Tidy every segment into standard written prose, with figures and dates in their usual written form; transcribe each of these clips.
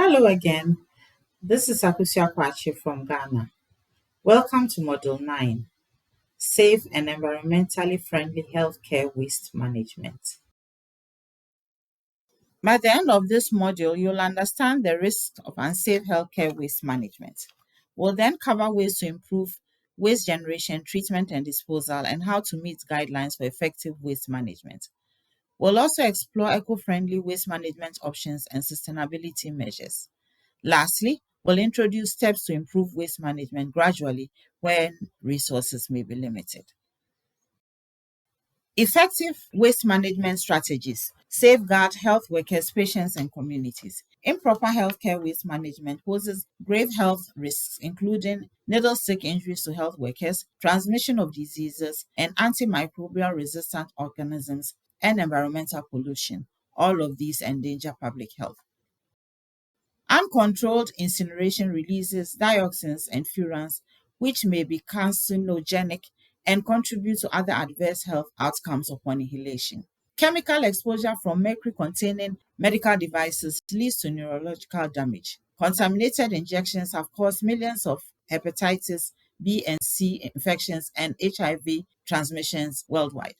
Hello again. This is Akusia Kwachi from Ghana. Welcome to Module 9, Safe and Environmentally Friendly Healthcare Waste Management. By the end of this module, you'll understand the risks of unsafe healthcare waste management. We'll then cover ways to improve waste generation, treatment, and disposal, and how to meet guidelines for effective waste management. We'll also explore eco-friendly waste management options and sustainability measures. Lastly, we'll introduce steps to improve waste management gradually when resources may be limited. Effective waste management strategies safeguard health workers, patients, and communities. Improper healthcare waste management poses grave health risks, including needle stick injuries to health workers, transmission of diseases, and antimicrobial resistant organisms, and environmental pollution. All of these endanger public health. Uncontrolled incineration releases dioxins and furans, which may be carcinogenic and contribute to other adverse health outcomes upon inhalation. Chemical exposure from mercury-containing medical devices leads to neurological damage. Contaminated injections have caused millions of hepatitis B and C infections and HIV transmissions worldwide.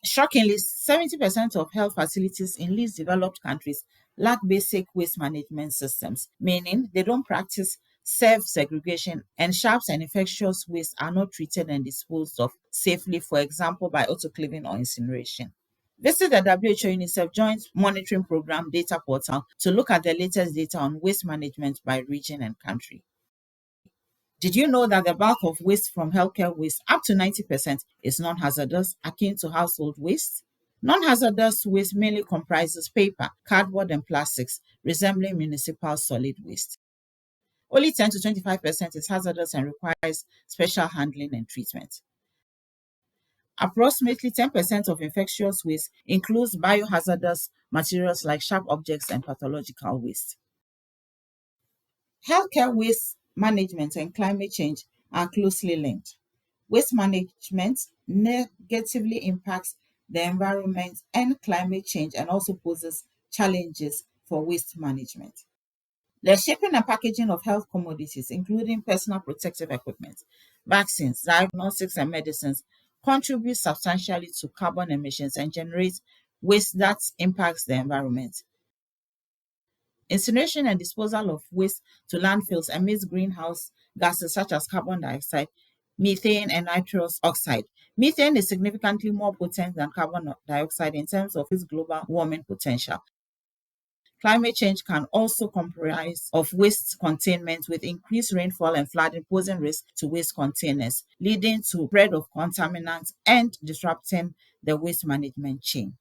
Shockingly, 70% of health facilities in least developed countries lack basic waste management systems, meaning they don't practice self-segregation, and sharps and infectious waste are not treated and disposed of safely, for example, by autoclaving or incineration. Visit the WHO UNICEF Joint Monitoring Program data portal to look at the latest data on waste management by region and country. Did you know that the bulk of waste from healthcare waste, up to 90%, is non-hazardous, akin to household waste? Non-hazardous waste mainly comprises paper, cardboard, and plastics, resembling municipal solid waste. Only 10 to 25% is hazardous and requires special handling and treatment. Approximately 10% of infectious waste includes biohazardous materials like sharp objects and pathological waste. Healthcare waste management and climate change are closely linked. Waste management negatively impacts the environment and climate change and also poses challenges for waste management. The shipping and packaging of health commodities, including personal protective equipment, vaccines, diagnostics, and medicines, contribute substantially to carbon emissions and generate waste that impacts the environment. Incineration and disposal of waste to landfills emits greenhouse gases such as carbon dioxide, methane, and nitrous oxide. Methane is significantly more potent than carbon dioxide in terms of its global warming potential. Climate change can also comprise of waste containment, with increased rainfall and flooding posing risk to waste containers, leading to spread of contaminants and disrupting the waste management chain.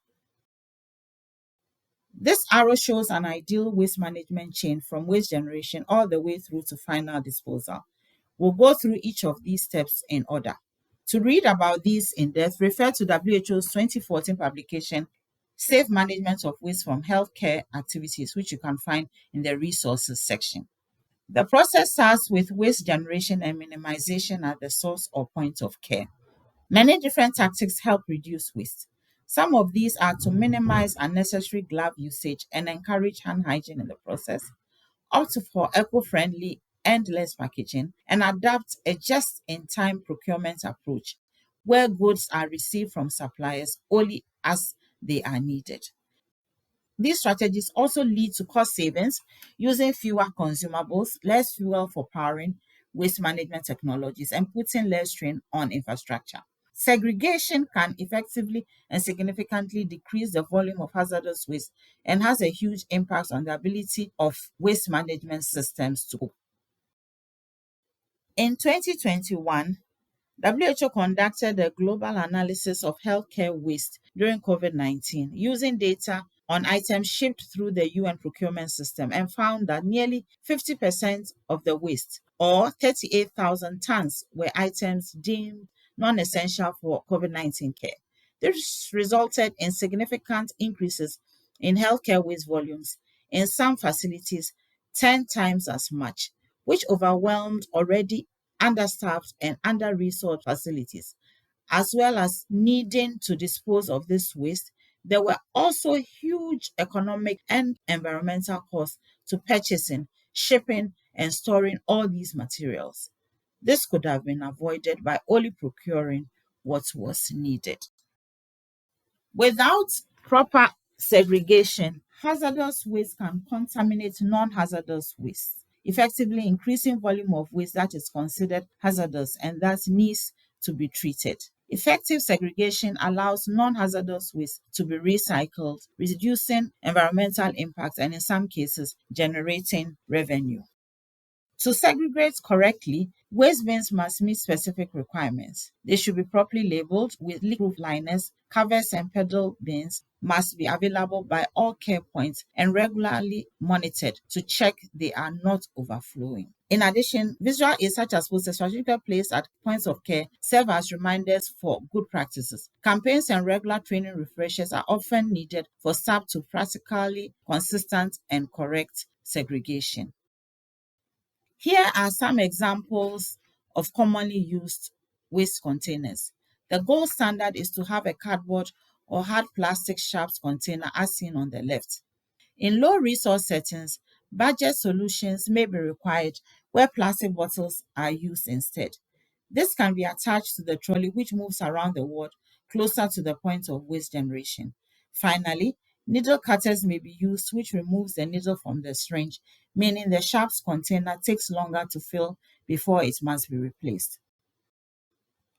This arrow shows an ideal waste management chain from waste generation all the way through to final disposal. We'll go through each of these steps in order. To read about these in depth, refer to WHO's 2014 publication, Safe Management of Waste from Healthcare Activities, which you can find in the resources section. The process starts with waste generation and minimization at the source or point of care. Many different tactics help reduce waste. Some of these are to minimize unnecessary glove usage and encourage hand hygiene in the process, opt for eco-friendly endless packaging, and adapt a just-in-time procurement approach where goods are received from suppliers only as they are needed. These strategies also lead to cost savings, using fewer consumables, less fuel for powering waste management technologies, and putting less strain on infrastructure. Segregation can effectively and significantly decrease the volume of hazardous waste and has a huge impact on the ability of waste management systems to cope. In 2021, WHO conducted a global analysis of healthcare waste during COVID-19 using data on items shipped through the UN procurement system and found that nearly 50% of the waste, or 38,000 tons, were items deemed non-essential for COVID-19 care. This resulted in significant increases in healthcare waste volumes, in some facilities 10 times as much, which overwhelmed already understaffed and under-resourced facilities, as well as needing to dispose of this waste. There were also huge economic and environmental costs to purchasing, shipping, and storing all these materials. This could have been avoided by only procuring what was needed. Without proper segregation, hazardous waste can contaminate non-hazardous waste, effectively increasing volume of waste that is considered hazardous and that needs to be treated. Effective segregation allows non-hazardous waste to be recycled, reducing environmental impact and in some cases generating revenue. To segregate correctly, waste bins must meet specific requirements. They should be properly labeled with leak-proof liners. Covers and pedal bins must be available by all care points and regularly monitored to check they are not overflowing. In addition, visual aids such as posters strategically placed at points of care serve as reminders for good practices. Campaigns and regular training refreshers are often needed for staff to practically consistent and correct segregation. Here are some examples of commonly used waste containers. The gold standard is to have a cardboard or hard plastic sharps container as seen on the left. In low resource settings, budget solutions may be required where plastic bottles are used instead. This can be attached to the trolley which moves around the ward closer to the point of waste generation. Finally, needle cutters may be used which removes the needle from the syringe, meaning the sharps container takes longer to fill before it must be replaced.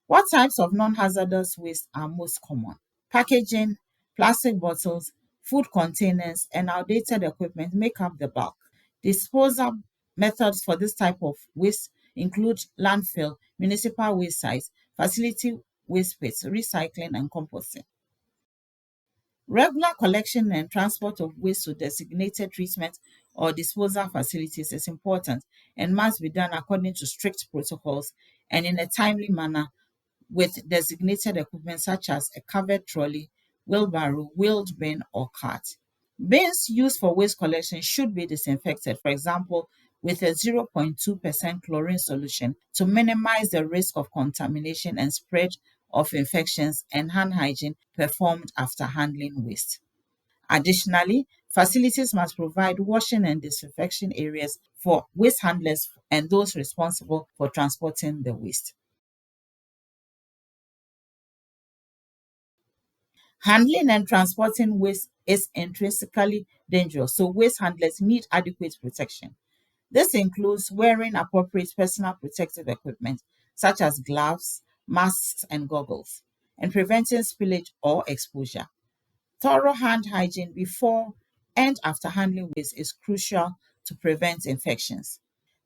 What types of non-hazardous waste are most common? Packaging, plastic bottles, food containers, and outdated equipment make up the bulk. Disposal methods for this type of waste include landfill, municipal waste sites, facility waste pits, recycling, and composting. Regular collection and transport of waste to designated treatment or disposal facilities is important and must be done according to strict protocols and in a timely manner with designated equipment such as a covered trolley, wheelbarrow, wheeled bin, or cart. Bins used for waste collection should be disinfected, for example, with a 0.2% chlorine solution to minimize the risk of contamination and spread of infections, and hand hygiene performed after handling waste. Additionally, facilities must provide washing and disinfection areas for waste handlers and those responsible for transporting the waste. Handling and transporting waste is intrinsically dangerous, so waste handlers need adequate protection. This includes wearing appropriate personal protective equipment, such as gloves, masks, and goggles, and preventing spillage or exposure. Thorough hand hygiene before and after handling waste is crucial to prevent infections.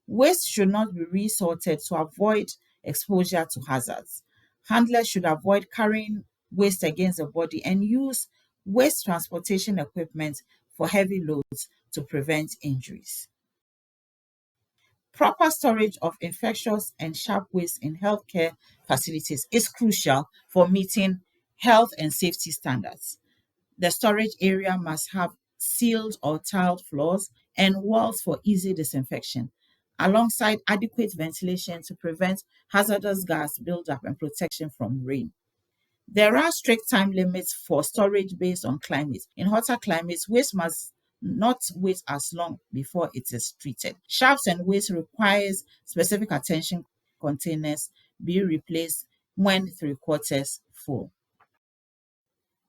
Waste should not be resorted to avoid exposure to hazards. Handlers should avoid carrying waste against the body and use waste transportation equipment for heavy loads to prevent injuries. Proper storage of infectious and sharp waste in healthcare facilities is crucial for meeting health and safety standards. The storage area must have sealed or tiled floors and walls for easy disinfection, alongside adequate ventilation to prevent hazardous gas buildup and protection from rain. There are strict time limits for storage based on climate. In hotter climates, waste must not wait as long before it is treated. Sharps and waste requires specific attention. Containers be replaced when three-quarters full.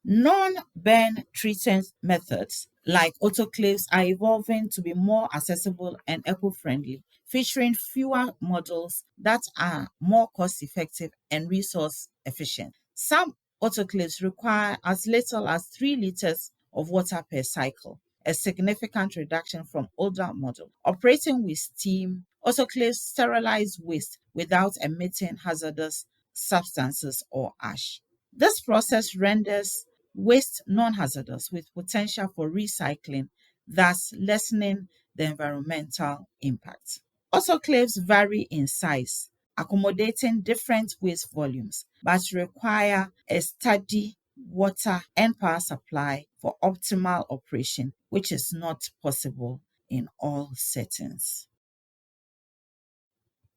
Non-burn treatment methods like autoclaves are evolving to be more accessible and eco-friendly, featuring fewer models that are more cost-effective and resource efficient. Some autoclaves require as little as 3 liters of water per cycle, a significant reduction from older models. Operating with steam, autoclaves sterilize waste without emitting hazardous substances or ash. This process renders waste non-hazardous with potential for recycling, thus lessening the environmental impact. Autoclaves vary in size, accommodating different waste volumes, but require a steady water and power supply for optimal operation, which is not possible in all settings.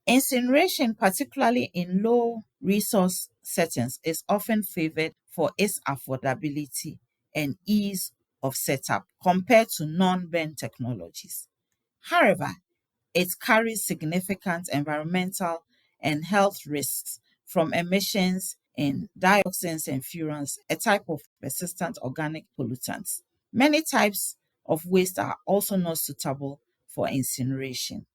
Incineration, particularly in low resource settings, is often favored for its affordability and ease of setup compared to non-burn technologies. However, it carries significant environmental and health risks from emissions in dioxins and furans, a type of persistent organic pollutants. Many types of waste are also not suitable for incineration.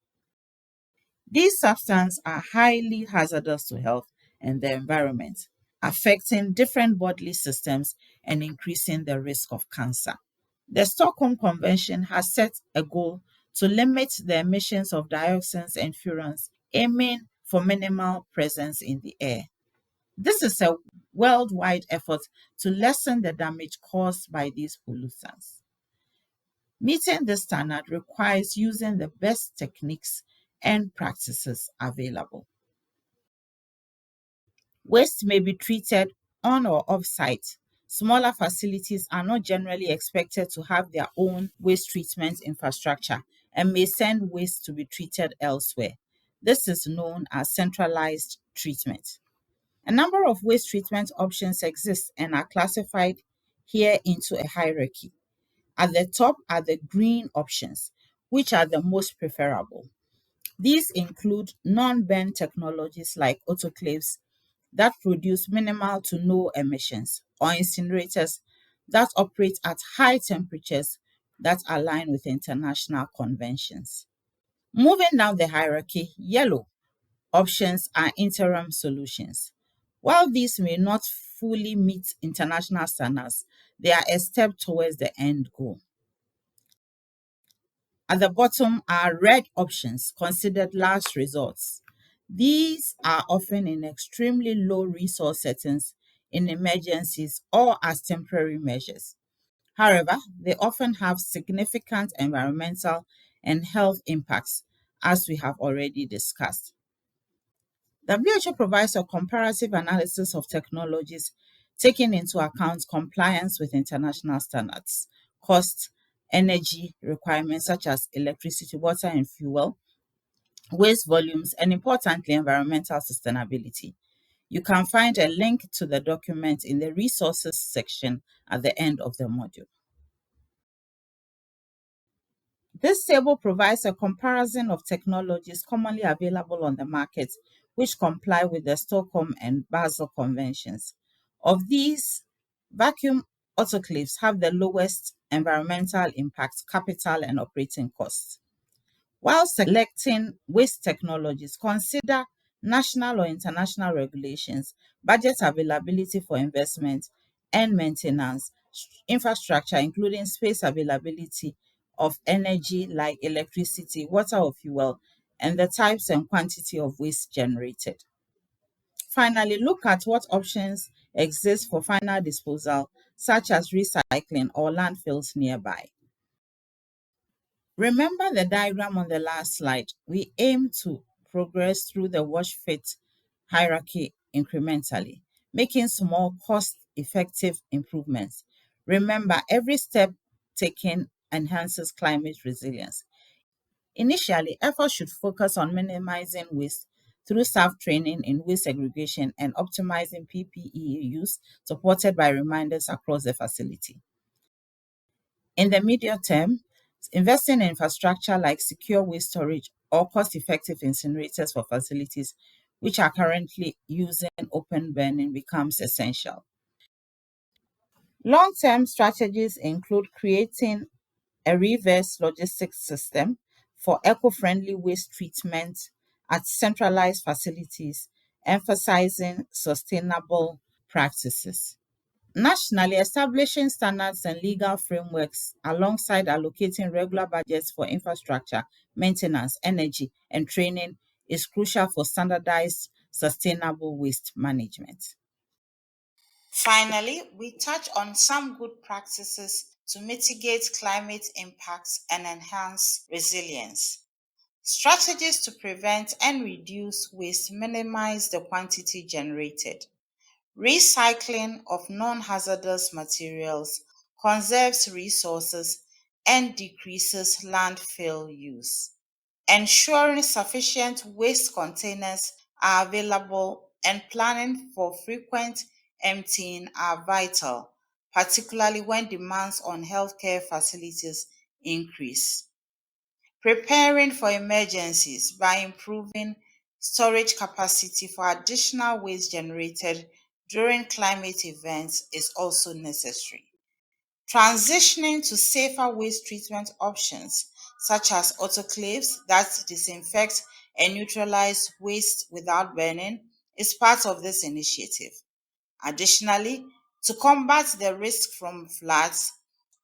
These substances are highly hazardous to health and the environment, affecting different bodily systems and increasing the risk of cancer. The Stockholm Convention has set a goal to limit the emissions of dioxins and furans, aiming for minimal presence in the air. This is a worldwide effort to lessen the damage caused by these pollutants. Meeting this standard requires using the best techniques and practices available. Waste may be treated on or off site. Smaller facilities are not generally expected to have their own waste treatment infrastructure and may send waste to be treated elsewhere. This is known as centralized treatment. A number of waste treatment options exist and are classified here into a hierarchy. At the top are the green options, which are the most preferable. These include non-burn technologies like autoclaves that produce minimal to no emissions, or incinerators that operate at high temperatures that align with international conventions. Moving down the hierarchy, yellow options are interim solutions. While these may not fully meet international standards, they are a step towards the end goal. At the bottom are red options, considered last resorts. These are often in extremely low resource settings, in emergencies, or as temporary measures. However, they often have significant environmental and health impacts, as we have already discussed. WHO provides a comparative analysis of technologies taking into account compliance with international standards, cost, energy requirements such as electricity, water, and fuel, waste volumes, and importantly, environmental sustainability. You can find a link to the document in the resources section at the end of the module. This table provides a comparison of technologies commonly available on the market which comply with the Stockholm and Basel conventions. Of these, vacuum autoclaves have the lowest environmental impact, capital, and operating costs. While selecting waste technologies, consider national or international regulations, budget availability for investment and maintenance, infrastructure, including space availability of energy like electricity, water, or fuel, and the types and quantity of waste generated. Finally, look at what options exist for final disposal, such as recycling or landfills nearby. Remember the diagram on the last slide. We aim to progress through the wash fit hierarchy incrementally, making small cost effective improvements. Remember, every step taken enhances climate resilience. Initially, efforts should focus on minimizing waste through staff training in waste segregation and optimizing PPE use, supported by reminders across the facility. In the medium term, investing in infrastructure like secure waste storage or cost effective incinerators for facilities which are currently using open burning becomes essential. Long term strategies include creating a reverse logistics system for eco friendly waste treatment at centralized facilities, emphasizing sustainable practices. Nationally, establishing standards and legal frameworks alongside allocating regular budgets for infrastructure, maintenance, energy, and training is crucial for standardized, sustainable waste management. Finally, we touch on some good practices to mitigate climate impacts and enhance resilience. Strategies to prevent and reduce waste minimize the quantity generated. Recycling of non-hazardous materials conserves resources and decreases landfill use. Ensuring sufficient waste containers are available and planning for frequent emptying are vital. particularly when demands on healthcare facilities increase. Preparing for emergencies by improving storage capacity for additional waste generated during climate events is also necessary. Transitioning to safer waste treatment options, such as autoclaves that disinfect and neutralize waste without burning, is part of this initiative. Additionally, to combat the risk from floods,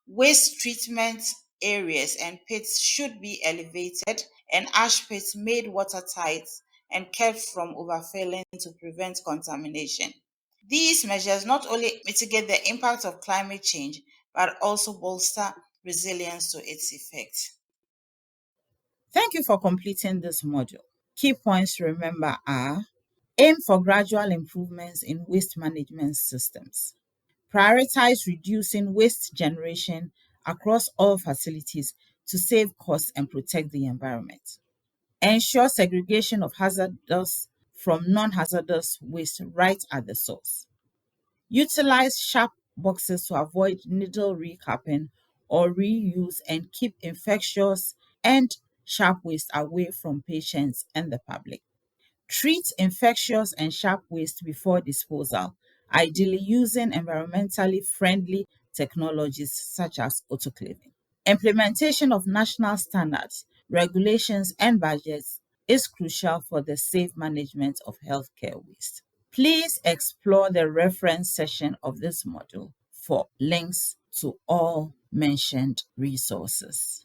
waste treatment areas and pits should be elevated and ash pits made watertight and kept from overfilling to prevent contamination. These measures not only mitigate the impact of climate change, but also bolster resilience to its effects. Thank you for completing this module. Key points to remember are: aim for gradual improvements in waste management systems. Prioritize reducing waste generation across all facilities to save costs and protect the environment. Ensure segregation of hazardous from non-hazardous waste right at the source. Utilize sharp boxes to avoid needle recapping or reuse and keep infectious and sharp waste away from patients and the public. Treat infectious and sharp waste before disposal, ideally using environmentally friendly technologies such as autoclaving. Implementation of national standards, regulations, and budgets is crucial for the safe management of healthcare waste. Please explore the reference section of this module for links to all mentioned resources.